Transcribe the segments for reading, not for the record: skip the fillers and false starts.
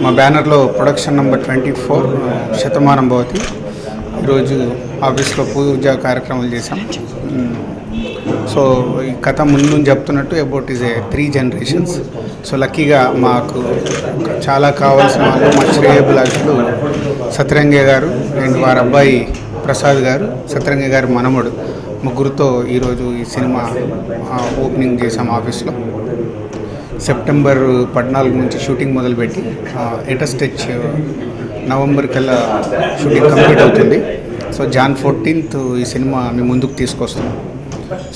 మా బ్యానర్లో production number 24 Shatamanam Bhavati. ఈరోజు ఆఫీస్లో పూజా కార్యక్రమాలు చేశాం. సో ఈ కథ ముందు చెప్తున్నట్టు అబౌట్ ఈజ్ 3 generations. సో లక్కీగా మాకు చాలా కావాల్సిన వాళ్ళు మా శ్రేయభిలాషులు సత్యరంగయ్య గారు అండ్ వారి అబ్బాయి ప్రసాద్ గారు, సత్యరంగయ్య గారి మనముడు, ముగ్గురుతో ఈరోజు ఈ సినిమా ఓపెనింగ్ చేశాం ఆఫీస్లో. సెప్టెంబర్ 14 నుంచి షూటింగ్ మొదలుపెట్టి ఎటస్టెచ్ నవంబర్ కల్లా షూటింగ్ కంప్లీట్ అవుతుంది. సో Jan 14th ఈ సినిమా మీ ముందుకు తీసుకొస్తాం.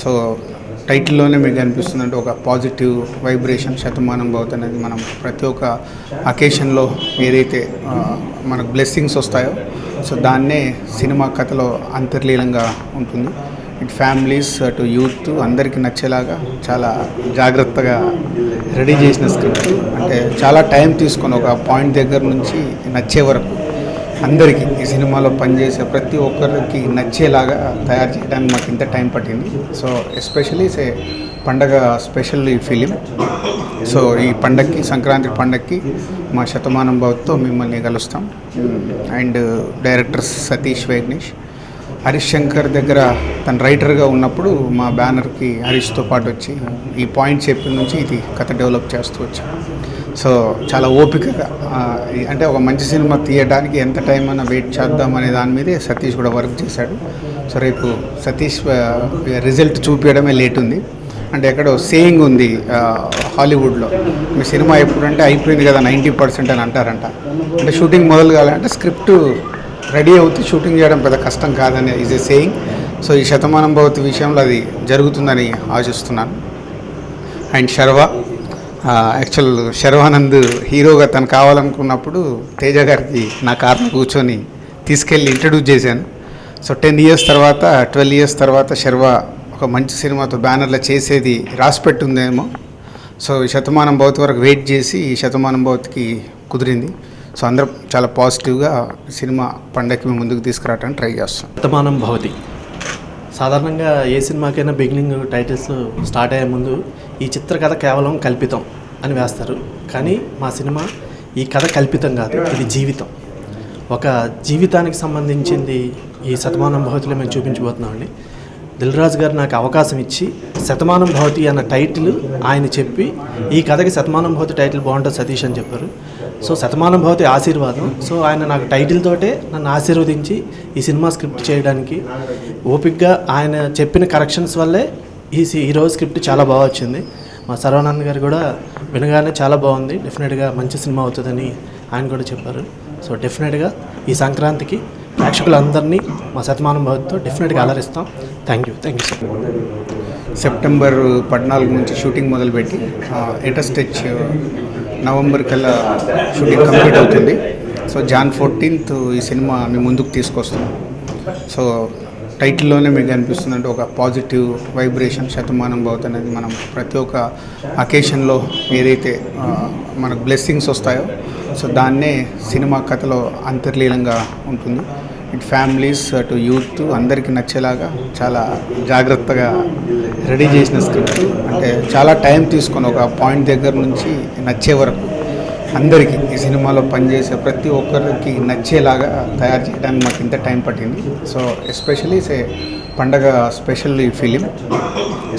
సో టైటిల్లోనే మీకు అనిపిస్తుందంటే ఒక పాజిటివ్ వైబ్రేషన్ శతమానం భవతి అనేది మనం ప్రతి ఒక్క అకేషన్లో ఏదైతే మనకు బ్లెస్సింగ్స్ వస్తాయో సో దాన్నే సినిమా కథలో అంతర్లీనంగా ఉంటుంది. ఇట్ ఫ్యామిలీస్ టు యూత్ అందరికీ నచ్చేలాగా చాలా జాగ్రత్తగా రెడీ చేసిన స్క్రిప్ట్. అంటే చాలా టైం తీసుకొని ఒక పాయింట్ దగ్గర నుంచి నచ్చే వరకు అందరికీ ఈ సినిమాలో పనిచేసే ప్రతి ఒక్కరికి నచ్చేలాగా తయారు చేయడానికి మాకు ఇంత టైం పట్టింది. సో ఎస్పెషలీ పండగ స్పెషల్ ఈ ఫిలిం. సో ఈ పండగకి, సంక్రాంతి పండగకి మా శతమానం భవతితో మిమ్మల్ని కలుస్తాం. అండ్ డైరెక్టర్ సతీష్ వేగ్నేష్, హరీష్ శంకర్ దగ్గర తను రైటర్గా ఉన్నప్పుడు మా బ్యానర్కి హరీష్తో పాటు వచ్చి ఈ పాయింట్ చెప్పిన నుంచి ఇది కథ డెవలప్ చేస్తూ వచ్చాం. సో చాలా ఓపికగా అంటే ఒక మంచి సినిమా తీయడానికి ఎంత టైం అయినా వెయిట్ చేద్దాం అనే దాని మీదే సతీష్ కూడా వర్క్ చేశాడు. సో రేపు సతీష్ రిజల్ట్ చూపించడమే లేట్ ఉంది. అంటే ఎక్కడో సేయింగ్ ఉంది హాలీవుడ్లో, మీ సినిమా ఎప్పుడంటే అయిపోయింది కదా 90% అని అంటారంట. అంటే షూటింగ్ మొదలు కావాలంటే స్క్రిప్ట్ రెడీ అవుతూ షూటింగ్ చేయడం పెద్ద కష్టం కాదని ఈజ్ ఏ సేయింగ్. సో ఈ శతమానం భవతి విషయంలో అది జరుగుతుందని ఆశిస్తున్నాను. అండ్ యాక్చువల్ శర్వానంద్ హీరోగా తను కావాలనుకున్నప్పుడు తేజ గారికి నా కార్లో కూర్చొని తీసుకెళ్ళి ఇంట్రడ్యూస్ చేశాను. సో 10 years తర్వాత 12 years తర్వాత శర్వ ఒక మంచి సినిమాతో బ్యానర్లో చేసేది రాసిపెట్టుందేమో. సో ఈ శతమానం భవతి వరకు వెయిట్ చేసి ఈ శతమానం భవతికి కుదిరింది. సో అందరం చాలా పాజిటివ్గా సినిమా పండగకి మేము ముందుకు తీసుకురావడానికి ట్రై చేస్తాం. శతమానం భవతి సాధారణంగా ఏ సినిమాకైనా బిగినింగ్ టైటిల్స్ స్టార్ట్ అయ్యే ముందు ఈ చిత్రకథ కేవలం కల్పితం అని వేస్తారు. కానీ మా సినిమా ఈ కథ కల్పితం కాదు, ఇది జీవితం. ఒక జీవితానికి సంబంధించింది ఈ శతమానం భవతిలో మేము చూపించబోతున్నామండి. దిల్ రాజు గారు నాకు అవకాశం ఇచ్చి శతమానం భవతి అన్న టైటిల్ ఆయన చెప్పి ఈ కథకి శతమానం భవతి టైటిల్ బాగుంటుంది సతీష్ అని చెప్పారు. సో శతమానం భవతి ఆశీర్వాదం. సో ఆయన నాకు టైటిల్ తోటే నన్ను ఆశీర్వదించి ఈ సినిమా స్క్రిప్ట్ చేయడానికి ఓపిక్గా ఆయన చెప్పిన కరెక్షన్స్ వల్లే ఈరోజు స్క్రిప్ట్ చాలా బాగా వచ్చింది. మా సర్వానంద్ గారు కూడా వినగానే చాలా బాగుంది, డెఫినెట్గా మంచి సినిమా అవుతుందని ఆయన కూడా చెప్పారు. సో డెఫినెట్గా ఈ సంక్రాంతికి ప్రేక్షకులందరినీ మా శతమానం భవతితో డెఫినెట్గా అలరిస్తాం. Thank you sir. సెప్టెంబర్ 14 నుంచి షూటింగ్ మొదలుపెట్టి ఎటస్టెచ్ నవంబర్ కల్లా షూటింగ్ కంప్లీట్ అవుతుంది. సో Jan 14th ఈ సినిమా మీ ముందుకు తీసుకొస్తాం. సో టైటిల్లోనే మీకు అనిపిస్తుందంటే ఒక పాజిటివ్ వైబ్రేషన్ శతమానం భవతి అనేది మనం ప్రతి ఒక్క అకేషన్లో ఏదైతే మనకు బ్లెస్సింగ్స్ వస్తాయో సో దాన్నే సినిమా కథలో అంతర్లీనంగా ఉంటుంది. ఇట్ ఫ్యామిలీస్ టు యూత్ అందరికీ నచ్చేలాగా చాలా జాగ్రత్తగా రెడీ చేసిన స్క్రిప్ట్. అంటే చాలా టైం తీసుకొని ఒక పాయింట్ దగ్గర నుంచి నచ్చే వరకు అందరికీ ఈ సినిమాలో పనిచేసే ప్రతి ఒక్కరికి నచ్చేలాగా తయారు చేయడానికి మాకు ఇంత టైం పట్టింది. సో ఎస్పెషలీ పండగ స్పెషల్ ఈ ఫిలిం.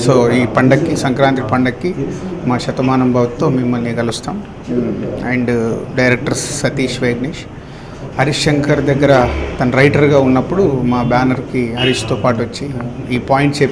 సో ఈ పండగకి, సంక్రాంతి పండగకి మా శతమానం భవతితో మిమ్మల్ని కలుస్తాం. అండ్ డైరెక్టర్ సతీష్ వేగ్నేష్, హరీష్ శంకర్ దగ్గర తను రైటర్గా ఉన్నప్పుడు మా బ్యానర్కి హరీష్తో పాటు వచ్చి ఈ పాయింట్ చెప్పి